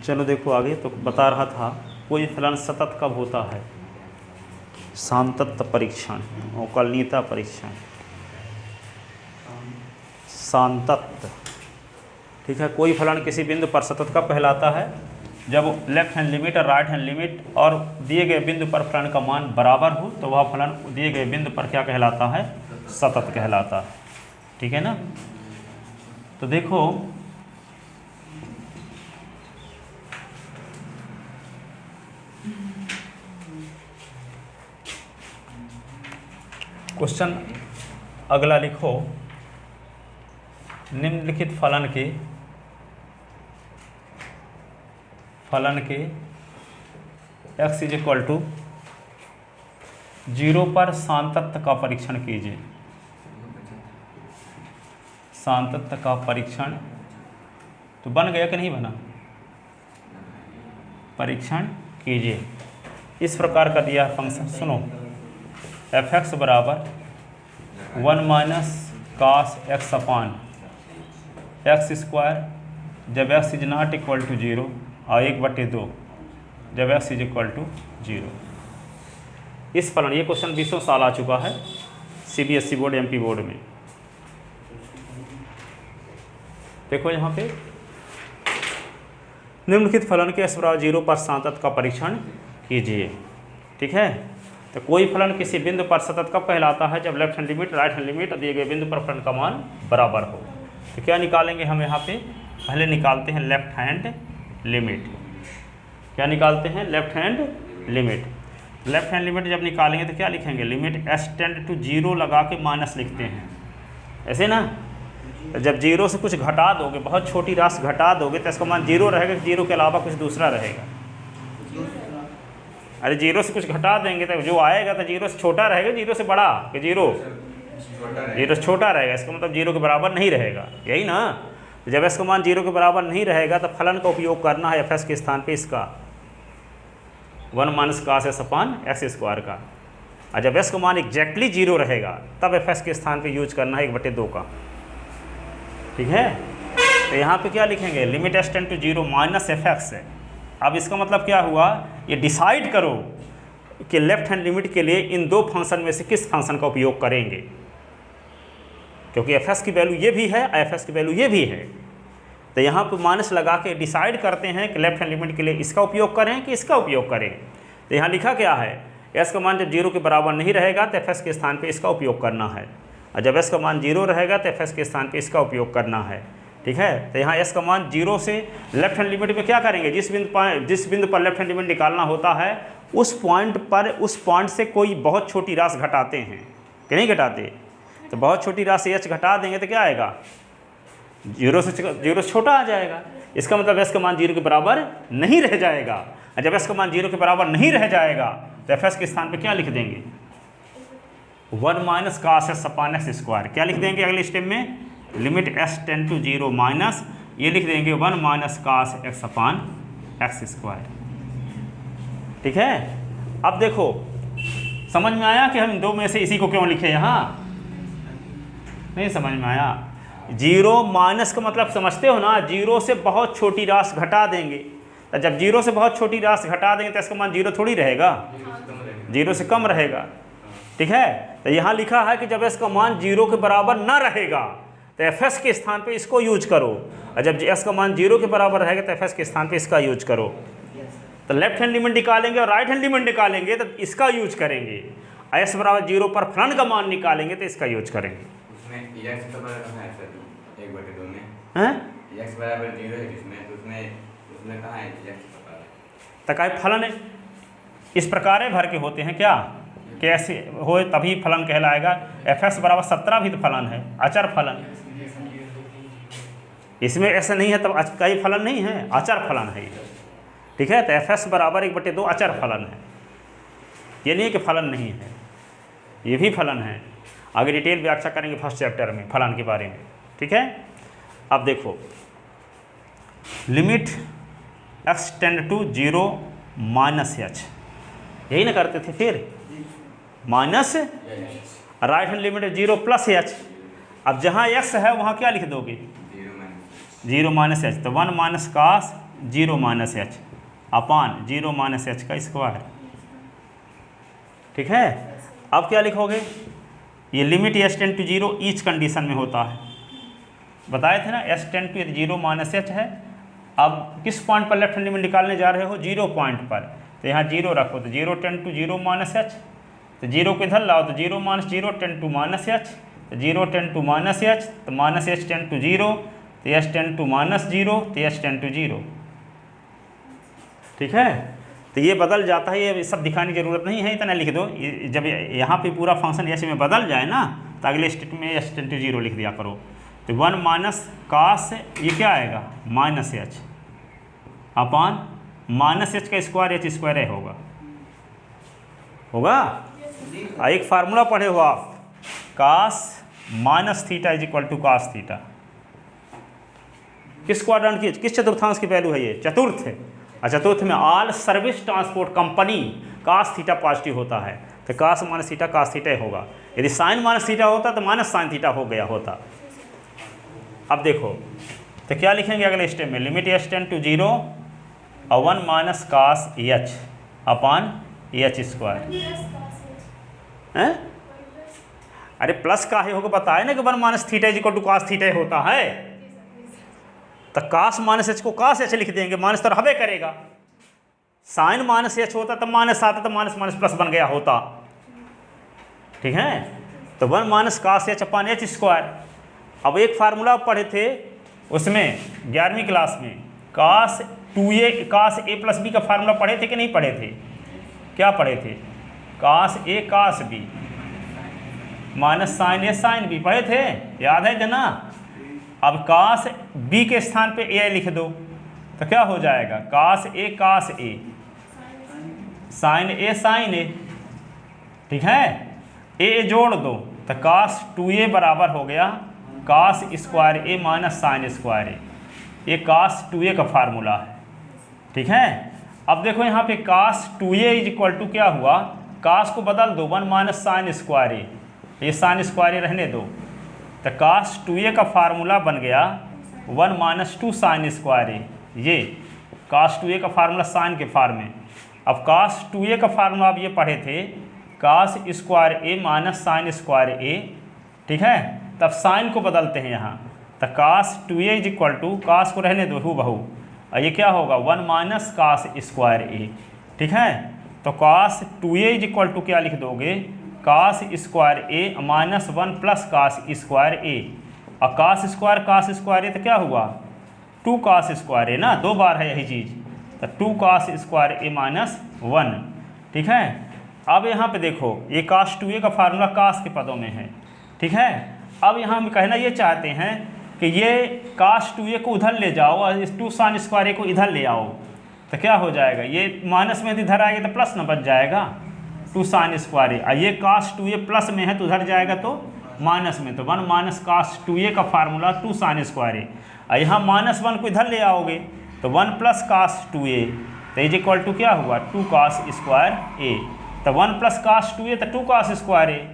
चलो देखो आगे, तो बता रहा था कोई फलन सतत कब होता है? सातत्य परीक्षण, अवकलनीयता परीक्षण, सातत्य। ठीक है, कोई फलन किसी बिंदु पर सतत कब कहलाता है? जब लेफ्ट हैंड लिमिट और राइट हैंड लिमिट और दिए गए बिंदु पर फलन का मान बराबर हो, तो वह फलन दिए गए बिंदु पर क्या कहलाता है? सतत कहलाता है। ठीक है ना। तो देखो क्वेश्चन अगला लिखो, निम्नलिखित फलन के x इज इक्वल टू 0 पर सातत्य का परीक्षण कीजिए। सातत्य का परीक्षण तो बन गया कि नहीं बना? परीक्षण कीजिए। इस प्रकार का दिया फंक्शन, सुनो, f(x) बराबर 1 minus cos x upon x square जब x is not equal to 0 और 1/2 जब x इज इक्वल टू 0। इस फलन, ये क्वेश्चन 20 साल आ चुका है CBSE बोर्ड MP बोर्ड में। देखो यहाँ पे निम्नलिखित फलन के x बराबर 0 पर सातत्य का परीक्षण कीजिए। ठीक है, तो कोई फलन किसी बिंदु पर सतत कब कहलाता है? जब left hand limit right hand limit दिए गए बिंदु पर फलन का मान बराबर हो। तो क्या निकालेंगे हम यहाँ पे? पहले निकालते हैं लेफ्ट हैंड लिमिट। क्या निकालते हैं? Left hand limit. Left hand limit जब निकालेंगे तो क्या लिखेंगे? लिमिट s टेंड टू 0 लगा के माइनस लिखते हैं, ऐसे ना। तो जब 0 से कुछ घटा दोगे, बहुत छोटी राशि घटा दोगे, तो इसका मान 0 रहेगा, 0 के अलावा कुछ दूसरा रहेगा। अरे 0 से कुछ घटा देंगे तो जो आएगा तो 0 से छोटा रहेगा, 0 से बड़ा, कि 0 से छोटा रहेगा, इसका मतलब 0 के बराबर नहीं रहेगा, यही ना। जब इसका मान 0 के बराबर नहीं रहेगा तो फलन का उपयोग करना है f(x) के स्थान पे इसका 1 minus cos s upon x square का। और जब s का मान एग्जैक्टली 0 रहेगा तब f(x) के स्थान पे यूज करना है 1/2 का। ठीक है, तो यहाँ पे क्या लिखेंगे? Limit s tend to 0 minus f(x) है। अब इसका मतलब क्या हुआ? ये डिसाइड करो कि लेफ्ट हैंड लिमिट के लिए इन दो फंक्शन में से किस फंक्शन का उपयोग करेंगे, क्योंकि f(x) की वैल्यू ये भी है, f(x) की वैल्यू ये भी है। तो यहाँ पर माइनस लगा के डिसाइड करते हैं कि लेफ्ट हैंड लिमिट के लिए इसका उपयोग करें कि इसका उपयोग करें। तो यहाँ लिखा क्या है? s का मान जब 0 के बराबर नहीं रहेगा तो f(x) के स्थान पे इसका उपयोग करना है, और जब s का मान 0 रहेगा तो f(x) के स्थान पे इसका उपयोग करना है। ठीक है, तो यहाँ s का मान 0 से लेफ्ट हैंड लिमिट में क्या करेंगे? जिस बिंदु पर लेफ्ट हैंड लिमिट निकालना होता है उस पॉइंट से कोई बहुत छोटी राशि घटाते हैं कि नहीं घटाते? तो बहुत छोटी राशि h घटा देंगे तो क्या आएगा? 0 से छोटा आ जाएगा। इसका मतलब s का मान 0 के बराबर नहीं रह जाएगा, और जब s का मान 0 के बराबर नहीं रह जाएगा तो f(x) के स्थान पे क्या लिख देंगे? 1 minus cos s upon x square. क्या लिख देंगे अगले स्टेप में? Limit s tend to 0 minus, ये लिख देंगे 1 minus cos x upon x square. ठीक है, अब देखो समझ में आया कि हम इन दो में से इसी को क्यों लिखे? यहाँ नहीं समझ में आया? 0 माइनस का मतलब समझते हो ना? 0 से बहुत छोटी राशि घटा देंगे, तो जब 0 से बहुत छोटी राशि घटा देंगे तो इसका मान 0 थोड़ी रहेगा, 0 से कम रहेगा। ठीक है, तो यहाँ लिखा है कि जब इसका मान 0 के बराबर ना रहेगा तो f(x) के स्थान पे इसको यूज करो, और जब s का मान 0 के बराबर रहेगा तो f(x) के स्थान पे इसका यूज करो। तो लेफ्ट हैंड लिमिट निकालेंगे और राइट हैंड लिमिट निकालेंगे तो इसका यूज करेंगे, s बराबर 0 पर फलन का मान निकालेंगे तो इसका यूज करेंगे। तो क्या फलन है इस प्रकार भर के होते हैं क्या? कैसे हो तभी फलन कहलाएगा। f(x) बराबर 17 भी तो फलन है, अचर फलन। इसमें ऐसा नहीं है तब कई फलन नहीं है, अचर फलन है। ठीक है, तो f(x) बराबर 1/2 अचर फलन है, ये नहीं कि फलन नहीं है, ये भी फलन है। आगे डिटेल व्याख्या करेंगे फर्स्ट चैप्टर में फलन के बारे में। ठीक है, अब देखो limit x tend to 0 minus h, यही ना करते थे, फिर minus right hand limit 0 plus h। अब जहाँ x है वहाँ क्या लिख दोगे? 0 माइनस h, तो 1 minus cos 0 minus H upon 0 minus H का स्क्वायर। ठीक है, अब क्या लिखोगे, ये limit S tend to 0 each condition में होता है, बताए थे ना, S tend to 0 minus H है। अब किस पॉइंट पर लेफ्ट हैंड लिमिट निकालने जा रहे हो, 0 पॉइंट पर, तो यहाँ 0 रखो तो 0 टेंड टू 0 माइनस एच, तो 0 को इधर लाओ तो 0 minus 0 tend to minus H, तो 0 टेंड टू माइनस एच, तो माइनस एच टेंड टू 0, तो एच टेंड टू माइनस 0, तो एच टेंड टू 0। ठीक है, तो ये बदल जाता है, ये सब दिखाने की जरूरत नहीं है, इतना लिख दो। जब यहाँ पे पूरा फंक्शन एच में बदल जाए ना, तो अगले स्टेट में एच टेंड टू 0 लिख दिया करो। तो 1 माइनस कास ये क्या आएगा, minus H upon minus H का स्क्वायर, एच स्क्वायर है होगा। एक फार्मूला पढ़े हो आप, cos minus theta is equal to cos theta. किस क्वाड्रेंट की, किस चतुर्थांश की वैल्यू है ये, चतुर्थ है। और चतुर्थ में all service transport company cos theta positive होता है, तो cos minus theta cos theta होगा। यदि साइन माइनस थीटा होता तो माइनस साइन थीटा हो गया होता। अब देखो तो क्या लिखेंगे अगले स्टेप में, लिमिट एच टेंड टू 0 और 1 minus cos H upon H square. अरे प्लस का है होगा, बताए ना कि 1 minus theta is equal to cos theta होता है, तो कास माइनस एच को कास एच लिख देंगे, माइनस तो रहबे करेगा। साइन माइनस एच होता तो माइनस आता, तो माइनस माइनस प्लस बन गया होता। ठीक है, तो 1 minus cos H upon H square. अब एक फार्मूला पढ़े थे उसमें 11वीं क्लास में, cos 2a cos a plus B का फार्मूला पढ़े थे कि नहीं पढ़े थे, क्या पढ़े थे, cos a cos b minus sine A sine B पढ़े थे, याद है ना। अब कास b के स्थान पे a लिख दो तो क्या हो जाएगा, कास a साइन ए साइन ए। ठीक है, a जोड़ दो तो कास 2a बराबर हो गया कास स्क्वायर ए माइनस साइन स्क्वायर ए। ये कास 2a का फार्मूला है। ठीक है, अब देखो यहाँ पे कास 2a इज इक्वल टू क्या हुआ, कास को बदल दो 1 माइनस साइन स्क्वायर ए, ये साइन स्क्वायर ए रहने दो, तो कास 2a का फार्मूला बन गया 1 माइनस 2 साइन स्क्वायर ए। ये कास 2a का फार्मूला साइन के फार्म में। अब कास 2a का फार्मूला आप ये पढ़े थे, कास स्क्वायर ए माइनस साइन स्क्वायर ए। ठीक है, तब साइन को बदलते हैं यहाँ, तो कास 2a इज इक्वल टू, कास को रहने दो हूबहू, और ये क्या होगा 1 माइनस कास स्क्वायर ए। ठीक है, तो कास 2a इज इक्वल टू क्या लिख दोगे, कास स्क्वायर ए माइनस 1 प्लस कास स्क्वायर ए। और कास स्क्वायर ए तो क्या हुआ 2 कास स्क्वायर ए ना, 2 बार है यही चीज़, तो 2 कास स्क्वायर ए माइनस 1। ठीक है, अब यहाँ पे देखो ये कास 2a का फार्मूला कास के पदों में है। ठीक है, अब यहाँ हम कहना ये चाहते हैं कि ये कास 2a को उधर ले जाओ और इस 2 साइन स्क्वायर ए को इधर ले आओ, तो क्या हो जाएगा, ये माइनस में इधर आएगा तो प्लस न बच जाएगा 2 साइन स्क्वायर ए। ये कास 2a प्लस में है तो उधर जाएगा तो माइनस में, तो 1 माइनस कास 2a का फार्मूला 2 साइन स्क्वायर ए। और यहाँ -1 को इधर ले आओगे तो 1 प्लस कास 2a, तो इज इक्वल टू क्या हुआ 2 कास स्क्वायर ए। तो 1 प्लस कास 2a तो 2 कास स्क्वायर ए।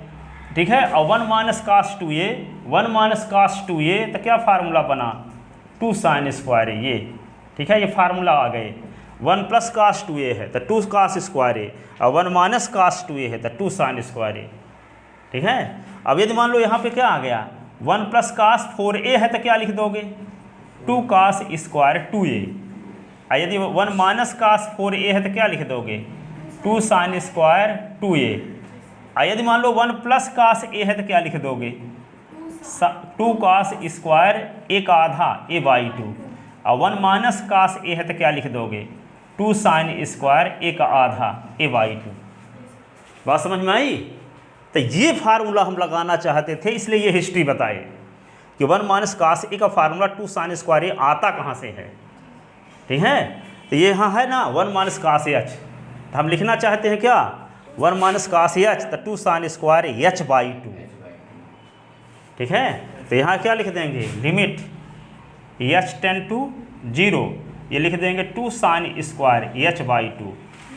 ठीक है, और 1 माइनस कास 2a तो क्या फार्मूला बना 2 साइन स्क्वायर ए ये। ठीक है, ये फार्मूला आ गए। 1 प्लस कास 2a है तो 2 कास स्क्वायर ए, और 1 माइनस कास 2a है तो 2 साइन स्क्वायर ए। ठीक है, अब यदि मान लो यहाँ पे क्या आ गया 1 प्लस कास 4a है तो क्या लिख दोगे 2 कास स्क्वायर 2a। और यदि 1 माइनस कास 4a है तो क्या लिख दोगे 2 साइन स्क्वायर 2a। और यदि मान लो 1 प्लस कास a है तो क्या लिख दोगे 2 कास स्क्वायर a का आधा a बाई 2। और 1 माइनस कास a है तो क्या लिख दोगे 2 साइन स्क्वायर a का आधा a बाई 2। बात समझ में आई। तो ये फार्मूला हम लगाना चाहते थे, इसलिए ये हिस्ट्री बताए कि 1 माइनस कास a का फार्मूला 2 साइन स्क्वायर a आता कहाँ से है। ठीक है, तो ये यहाँ है ना 1 माइनस कास h, तो हम लिखना चाहते हैं क्या 1 माइनस कास h तो 2 साइन स्क्वायर h बाई 2। ठीक है, तो यहाँ क्या लिख देंगे लिमिट h टेंड टू 0, ये लिख देंगे 2 sine square h by 2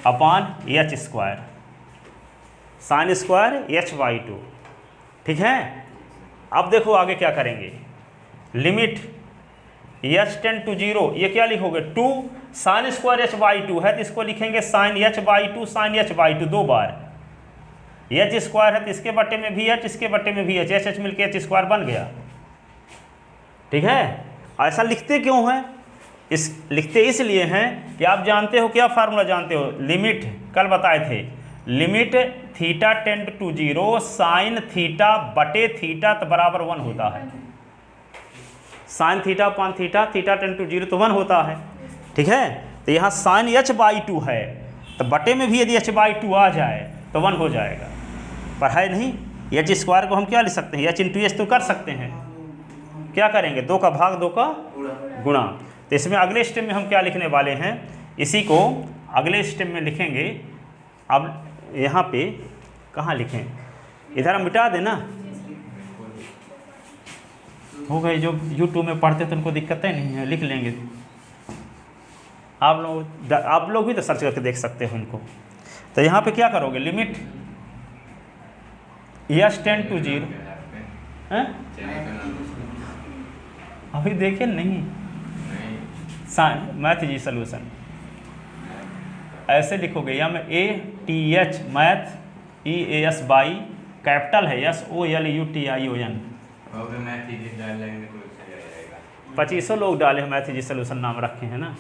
upon h square, sine square h by 2। ठीक है, अब देखो आगे क्या करेंगे, limit H tend to zero, ये क्या लिखोगे 2 साइन स्क्वायर एच बाई 2 है तो इसको लिखेंगे sine H by 2 sine H by 2 2 बार। एच स्क्वायर है तो इसके बट्टे में भी एच, इसके बट्टे में भी एच, एच एच मिलकर एच स्क्वायर बन गया। ठीक है, ऐसा लिखते क्यों हैं? लिखते इसलिए हैं कि आप जानते हो, क्या फार्मूला जानते हो, लिमिट कल बताए थे, limit theta tend to zero sine theta बटे थीटा तो बराबर 1 होता है। Sine theta upon theta, theta tend to zero तो 1 होता है। ठीक है, तो यहाँ साइन एच बाई 2 है तो बटे में भी यदि एच बाई 2 आ जाए तो 1 हो जाएगा, पर है नहीं। एच स्क्वायर को हम क्या लिख सकते हैं, एच इंटू एच तो कर सकते हैं, क्या करेंगे 2 का भाग 2 का गुणा। तो इसमें अगले स्टेप में हम क्या लिखने वाले हैं, इसी को अगले स्टेप में लिखेंगे। अब यहाँ पे कहाँ लिखें, इधर हम मिटा देना, हो गए। जो यूट्यूब में पढ़ते तो उनको दिक्कतें नहीं है, लिख लेंगे। आप लोग भी तो सर्च करके देख सकते हो इनको। तो यहाँ पे क्या करोगे, limit H tend to zero, अभी देखे नहीं, साइन मैथ जी सोल्यूशन ऐसे लिखोगे, M A T H math E A S by capital है S O L U T I O N. 2500 लोग डाले हैं मैथ जी सोल्यूशन नाम रखे हैं ना,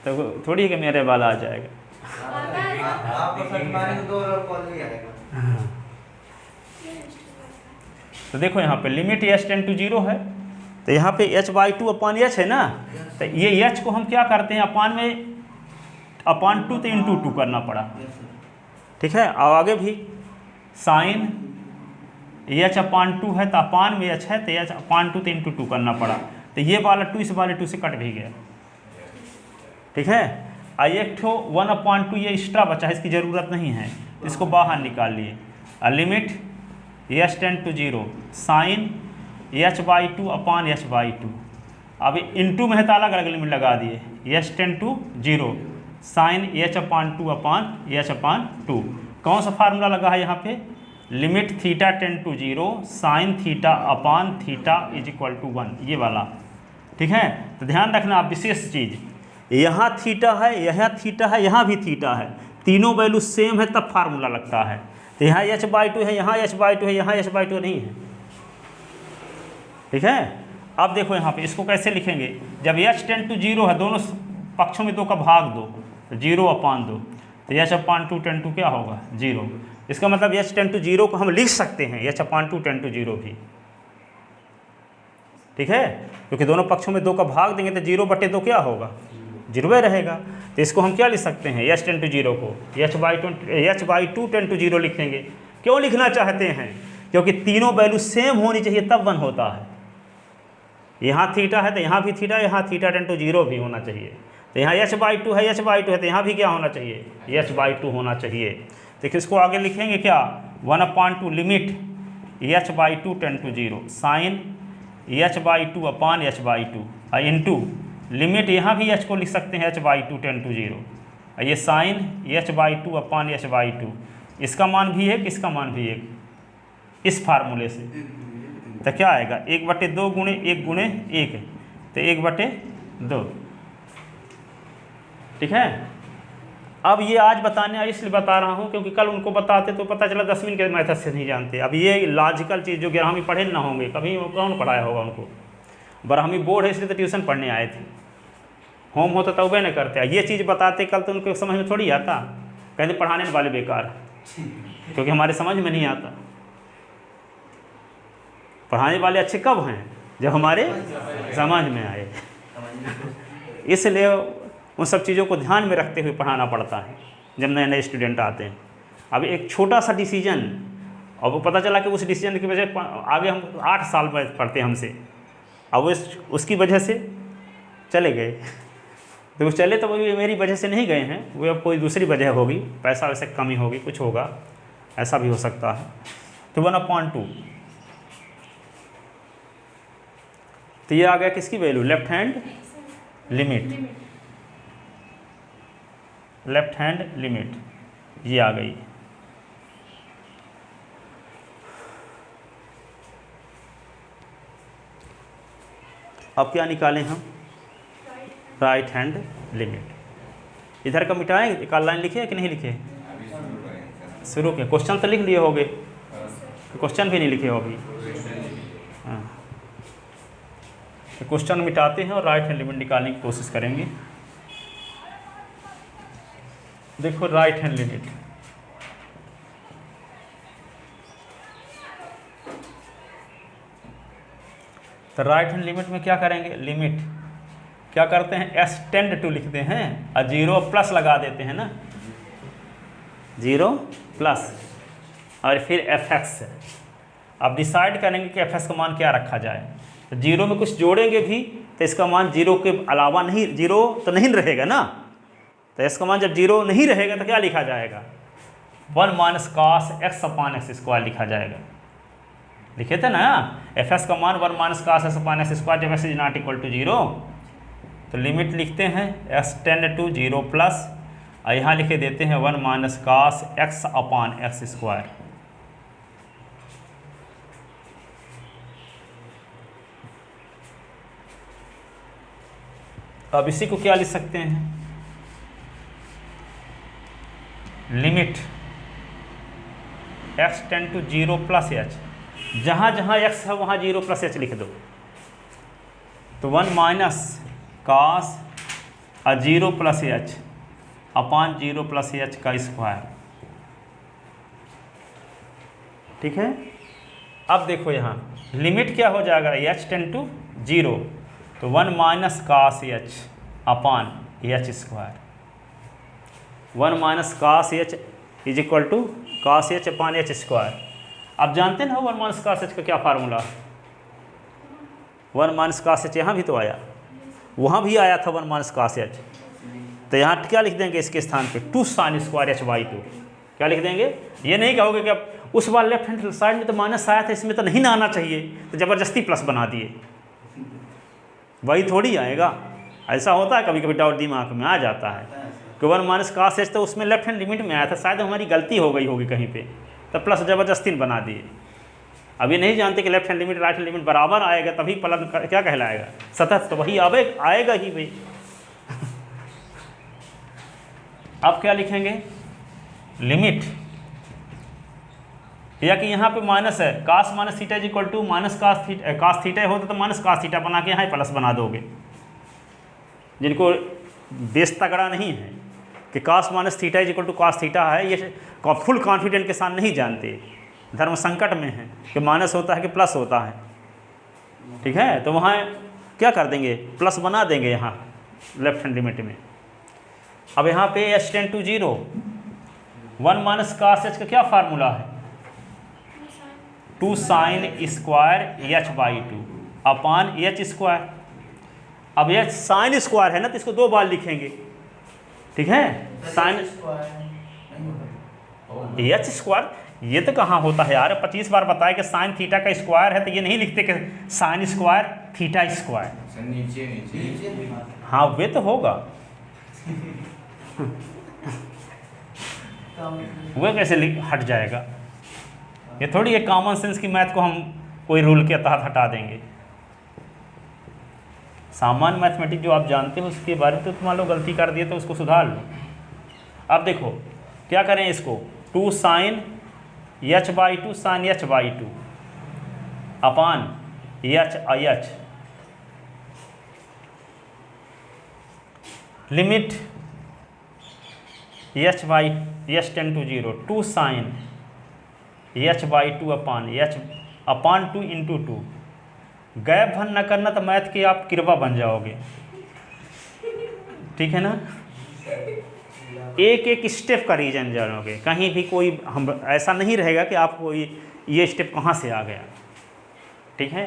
तो थोड़ी कि मेरे वाला आ जाएगा। तो देखो यहाँ पे limit H tend to zero है, तो यहाँ पे एच बाई 2 अपान एच है ना, तो ये एच को हम क्या करते हैं, अपान में अपान 2 तो इंटू 2 करना पड़ा। ठीक है, और आगे भी साइन एच अपान 2 है तो अपान में एच है तो एच अपान 2 तो इंटू 2 करना पड़ा, तो ये वाला 2 इस वाले 2 से कट भी गया। ठीक है, एक ठो 1 अपान 2 ये एक्स्ट्रा बचा है, इसकी ज़रूरत नहीं है, इसको बाहर निकाल लिए। Limit H tend to zero sine H by 2 upon H by 2, अब इंटू में है तो अलग अलग लिमिट लगा दिए, h tend to zero sine h upon 2 upon h upon 2। कौन सा फार्मूला लगा है यहाँ पे, limit theta tend to zero sine theta upon theta is equal to 1, ये वाला। ठीक है, तो ध्यान रखना आप विशेष चीज़, यहाँ थीटा है, यहाँ थीटा है, यहाँ भी थीटा है, तीनों वैल्यू सेम है तब फार्मूला लगता है। तो यहाँ एच बाई 2 है, यहाँ एच बाई 2 है, यहाँ एच बाई 2 नहीं है। ठीक है, अब देखो यहाँ पे इसको कैसे लिखेंगे, जब एच टेंड टू जीरो है, दोनों पक्षों में 2 का भाग 2, तो 0 अपान 2, तो एच अपान 2 टेंड टू क्या होगा 0। इसका मतलब एच टेंड टू जीरो को हम लिख सकते हैं H upon 2 tend to zero भी। ठीक है, क्योंकि दोनों पक्षों में 2 का भाग देंगे तो 0 बटे 2 क्या होगा, 0 रहेगा। तो इसको हम क्या लिख सकते हैं, एच टेंड टू जीरो को H by 2 tend to zero लिखेंगे। क्यों लिखना चाहते हैं, क्योंकि तीनों वैल्यू सेम होनी चाहिए तब 1 होता है। यहाँ थीटा है तो यहाँ भी थीटा, यहाँ थीटा टेंड टू जीरो भी होना चाहिए। तो यहाँ एच बाई 2 है, एच बाई 2 है तो यहाँ भी क्या होना चाहिए, एच बाई 2 होना चाहिए। तो इसको आगे लिखेंगे क्या, 1 upon 2 limit h by 2 tend to zero sine H by 2 upon H by 2 into limit, यहाँ भी एच को लिख सकते हैं h by 2 tend to zero, ये sine H by 2 upon H by 2, इसका मान भी 1, इसका मान भी 1, इस फार्मूले से। तो क्या आएगा 1/2 गुणे 1 गुणे 1, तो 1/2। ठीक है, अब ये आज बताने इसलिए बता रहा हूँ क्योंकि कल उनको बताते तो पता चला 10वीं के मेथड से नहीं जानते। अब ये लॉजिकल चीज़ जो 11वीं पढ़े ना होंगे, कभी कौन पढ़ाया होगा उनको, 12वीं बोर्ड है इसलिए तो ट्यूशन पढ़ने आए थे, होम होता तो वे नहीं करते। ये चीज़ बताते कल तो उनको समझ में थोड़ी आता, कहते पढ़ाने वाले बेकार, क्योंकि हमारे समझ में नहीं आता। पढ़ाने वाले अच्छे कब हैं, जब हमारे समझ में आए। इसलिए उन सब चीज़ों को ध्यान में रखते हुए पढ़ाना पड़ता है जब नए नए स्टूडेंट आते हैं। अब एक छोटा सा डिसीजन, और वो पता चला कि उस डिसीजन की वजह आगे हम 8 साल पढ़ते हमसे, अब उसकी वजह से चले गए। तो वो चले तो वो मेरी वजह से नहीं गए हैं, वो अब कोई दूसरी वजह होगी, पैसा वैसे कमी होगी, कुछ होगा, ऐसा भी हो सकता है। तो 1/2, तो ये आ गया किसकी value, left hand limit, left hand limit ये आ गई। अब क्या निकालें हम, राइट हैंड लिमिट। इधर का मिटाएं, एक लाइन लिखे कि नहीं लिखे, शुरू के क्वेश्चन तो लिख लिए होगे, क्वेश्चन भी नहीं लिखे हो अभी। हाँ, क्वेश्चन मिटाते हैं और राइट हैंड लिमिट निकालने की कोशिश करेंगे। देखो राइट हैंड लिमिट, तो राइट हैंड लिमिट में क्या करेंगे, लिमिट क्या करते हैं, s टेंड टू लिखते हैं और 0 प्लस लगा देते हैं ना, 0 प्लस और फिर fx। अब डिसाइड करेंगे कि fx का मान क्या रखा जाए। तो 0 में कुछ जोड़ेंगे भी तो इसका मान 0 के अलावा नहीं, 0 तो नहीं रहेगा ना, तो इसका मान जब 0 नहीं रहेगा तो क्या लिखा जाएगा, 1 minus cos x upon x square लिखा जाएगा। लिखे थे ना, fs का मान 1 minus cos x upon x square जब x is not equal to 0। तो लिमिट लिखते हैं s टेंड टू 0 प्लस, और यहाँ लिखे देते हैं 1 minus cos x upon x square. अब इसी को क्या लिख सकते हैं, limit x tend to 0 plus h, जहाँ जहाँ x है वहाँ 0 प्लस h लिख दो। तो 1 माइनस कास 0 प्लस h अपान 0 प्लस h का स्क्वायर। ठीक है, अब देखो यहाँ लिमिट क्या हो जाएगा, h टेंड टू 0, तो 1 minus cos h upon h square. 1 minus cos h is equal to cos h upon h square. आप जानते हैं ना 1 माइनस कास h का क्या फार्मूला, 1 माइनस कास h यहाँ भी तो आया, वहाँ भी आया था 1 माइनस कास h। तो यहाँ क्या लिख देंगे इसके स्थान पे, 2 साइन स्क्वायर h/2। क्या लिख देंगे, ये नहीं कहोगे कि अब उस बार लेफ्ट हैंड साइड में तो माइनस आया था, इसमें तो नहीं ना आना चाहिए, तो ज़बरदस्ती प्लस बना दिए, वही थोड़ी आएगा। ऐसा होता है कभी कभी, डाउट दिमाग में आ जाता है कि 1 माइनस कास h तो उसमें लेफ्ट हैंड लिमिट में आया था, शायद हमारी गलती हो गई होगी कहीं पे, तो प्लस ज़बरदस्ती बना दिए। अभी नहीं जानते कि left hand limit right hand limit बराबर आएगा तभी फलन क्या कहलाएगा, सतत, तो वही आएगा ही भाई। अब क्या लिखेंगे, लिमिट, या कि यहाँ पे माइनस है, cos minus theta is equal to minus cos theta होता तो माइनस कास थीटा बना के यहाँ प्लस बना दोगे। जिनको बेस तगड़ा नहीं है कि cos minus theta is equal to cos theta है, ये फुल कॉन्फिडेंट के साथ नहीं जानते, धर्म संकट में है कि माइनस होता है कि प्लस होता है। ठीक है, तो वहाँ क्या कर देंगे, प्लस बना देंगे यहाँ लेफ्ट हैंड लिमिट में। अब यहाँ पे h tend to 0, 1 minus cos h का क्या फार्मूला है, 2 sine square h/2 upon h square. अब यह साइन स्क्वायर है ना, तो इसको 2 बार लिखेंगे। ठीक है, साइन h स्क्वायर, ये तो कहाँ होता है यार, 25 बार बताया कि साइन थीटा का स्क्वायर है, तो ये नहीं लिखते कि साइन स्क्वायर थीटा स्क्वायर। नीचे हाँ वे तो होगा, वह कैसे हट जाएगा, ये थोड़ी एक कॉमन सेंस की मैथ को हम कोई रूल के तहत हटा देंगे। सामान्य मैथमेटिक्स जो आप जानते हो उसके बारे में तो मान लो गलती कर दिए तो उसको सुधार लो। अब देखो क्या करें इसको, 2 sine h/2 sine h/2 upon h limit h tend to 0, 2 sine h/2 upon 2 into 2। Gap भन न करना तो मैथ के आप किरवा बन जाओगे। ठीक है ना, एक एक स्टेप का रीजन जानोगे, कहीं भी कोई हम ऐसा नहीं रहेगा कि आपको ये स्टेप कहाँ से आ गया। ठीक है,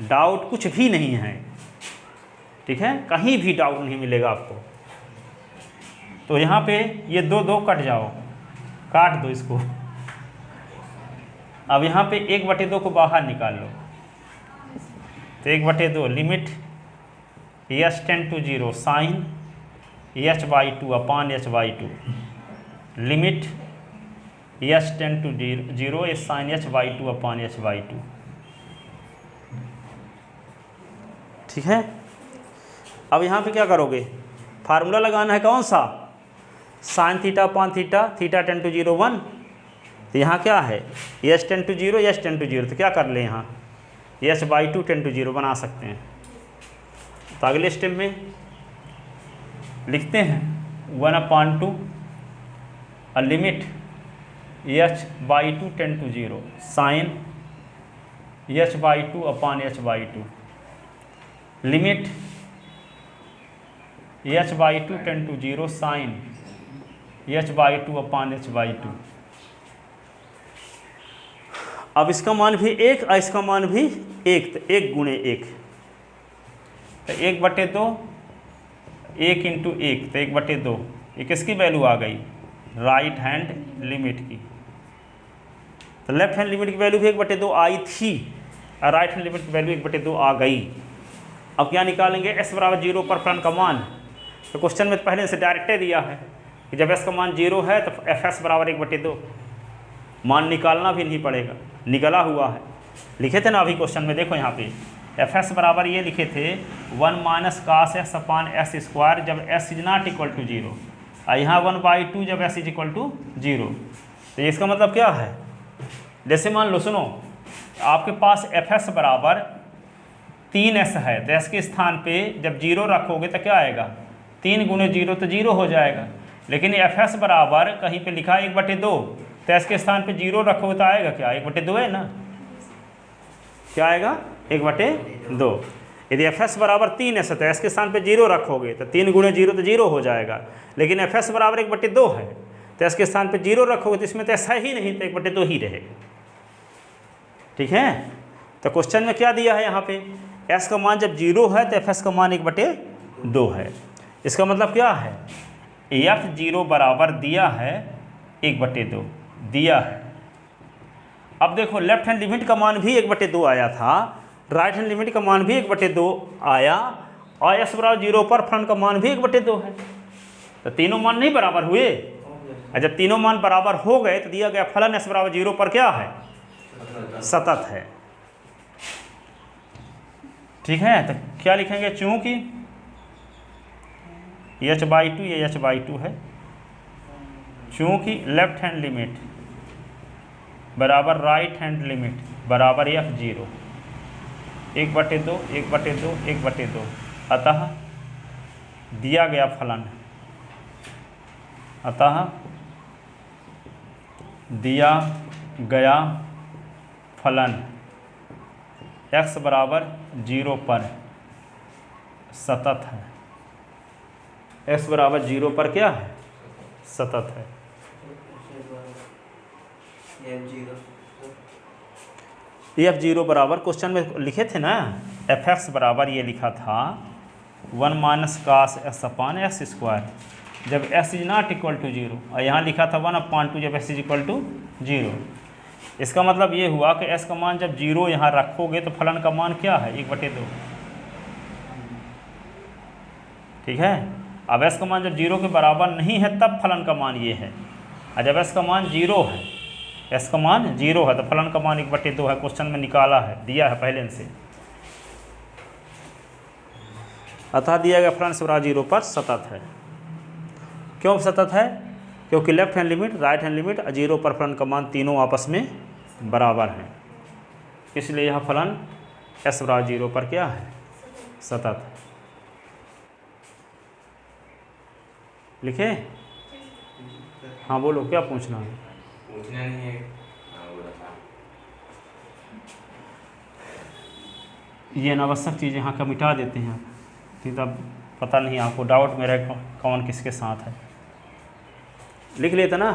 डाउट कुछ भी नहीं है। ठीक है, कहीं भी डाउट नहीं मिलेगा आपको। तो यहाँ पे ये 2 कट जाओ, काट दो इसको। अब यहाँ पे 1/2 को बाहर निकाल लो, तो 1/2 limit h tend to 0 sine h/2 upon h/2 limit h tend to 0 sine h/2 upon h/2। ठीक है। अब यहाँ पे क्या करोगे, फार्मूला लगाना है कौन सा, sine theta upon theta, theta tend to 0 1। तो यहाँ क्या है, h tend to 0, h tend to 0, तो क्या कर लें यहाँ h/2 टेन टू 0 बना सकते हैं। तो अगले स्टेप में लिखते हैं 1/2 limit h/2 tend to 0 sine h/2 upon h/2 limit h/2 tend to 0 sine h/2 upon h/2। अब इसका मान भी 1 और इसका मान भी 1, तो 1 गुणे 1, तो 1/2, 1 इंटू 1, तो 1/2। ये किसकी वैल्यू आ गई, राइट हैंड लिमिट की। तो लेफ्ट हैंड लिमिट की वैल्यू भी 1/2 आई थी और राइट हैंड लिमिट की वैल्यू 1/2 आ गई। अब क्या निकालेंगे, s बराबर 0 पर फलन का मान। तो क्वेश्चन में पहले से डायरेक्ट दिया है कि जब s का मान 0 है तो fs बराबर 1/2, मान निकालना भी नहीं पड़ेगा, निकला हुआ है। लिखे थे ना अभी क्वेश्चन में, देखो यहाँ पे fs बराबर ये लिखे थे 1 - cos s अपान s², जब s is not equal to 0, और यहाँ 1/2 जब s इज इक्वल टू 0। तो इसका मतलब क्या है, जैसे मान लो, सुनो, आपके पास fs बराबर 3s है, तो s के स्थान पे जब 0 रखोगे तो क्या आएगा, 3 गुणे 0 तो 0 हो जाएगा। लेकिन fs बराबर कहीं पे लिखा है 1/2, तो s के स्थान पे 0 रखोगे तो आएगा क्या, 1/2 है ना, क्या आएगा 1/2। यदि fs बराबर 3s है तो s के स्थान पे 0 रखोगे तो 3 गुणे 0 तो 0 हो जाएगा। लेकिन fs बराबर 1/2 है, तो s के स्थान पे 0 रखोगे तो इसमें तो s है ही नहीं, तो 1/2 ही रहेगा। ठीक है। तो क्वेश्चन में क्या दिया है यहाँ पे, s का मान जब 0 है तो fs का मान 1/2 है। इसका मतलब क्या है, f0 बराबर दिया है 1/2 दिया है। अब देखो लेफ्ट हैंड लिमिट का मान भी 1/2 आया था, राइट हैंड लिमिट का मान भी 1/2 आया, और s बराबर 0 पर फलन का मान भी 1/2 है। तो तीनों मान नहीं बराबर हुए, और जब तीनों मान बराबर हो गए तो दिया गया फलन s बराबर 0 पर क्या है, सतत है। ठीक है। तो क्या लिखेंगे, चूंकि h/2 ये h/2 है, चूंकि लेफ्ट हैंड लिमिट बराबर राइट हैंड लिमिट बराबर f0 1/2 1/2 1/2, अतः दिया गया फलन, अतः दिया गया फलन x बराबर 0 पर सतत है, x बराबर 0 पर क्या है, सतत है। f0 बराबर क्वेश्चन में लिखे थे ना, fx बराबर ये लिखा था 1 - cos s अपान s², जब s is not equal to 0, और यहाँ लिखा था 1/2 जब s इज इक्वल टू 0। इसका मतलब ये हुआ कि s का मान जब 0 यहाँ रखोगे तो फलन का मान क्या है, 1/2। ठीक है। अब s का मान जब 0 के बराबर नहीं है तब फलन का मान ये है, और जब s का मान 0 है, s का मान 0 है तो फलन का मान 1/2 है। क्वेश्चन में निकाला है, दिया है पहले से। अतः दिया गया फलन s बराबर 0 पर सतत है। क्यों सतत है, क्योंकि left hand limit right hand limit 0 पर फलन का मान तीनों आपस में बराबर हैं, इसलिए यह फलन s बराबर 0 पर क्या है, सतत है। लिखे। हाँ बोलो, क्या पूछना है। पूछना नहीं है, ये अनावश्यक चीज़ यहाँ का मिटा देते हैं, नहीं तब पता नहीं आपको डाउट मेरा कौन किसके साथ है। लिख लेते ना।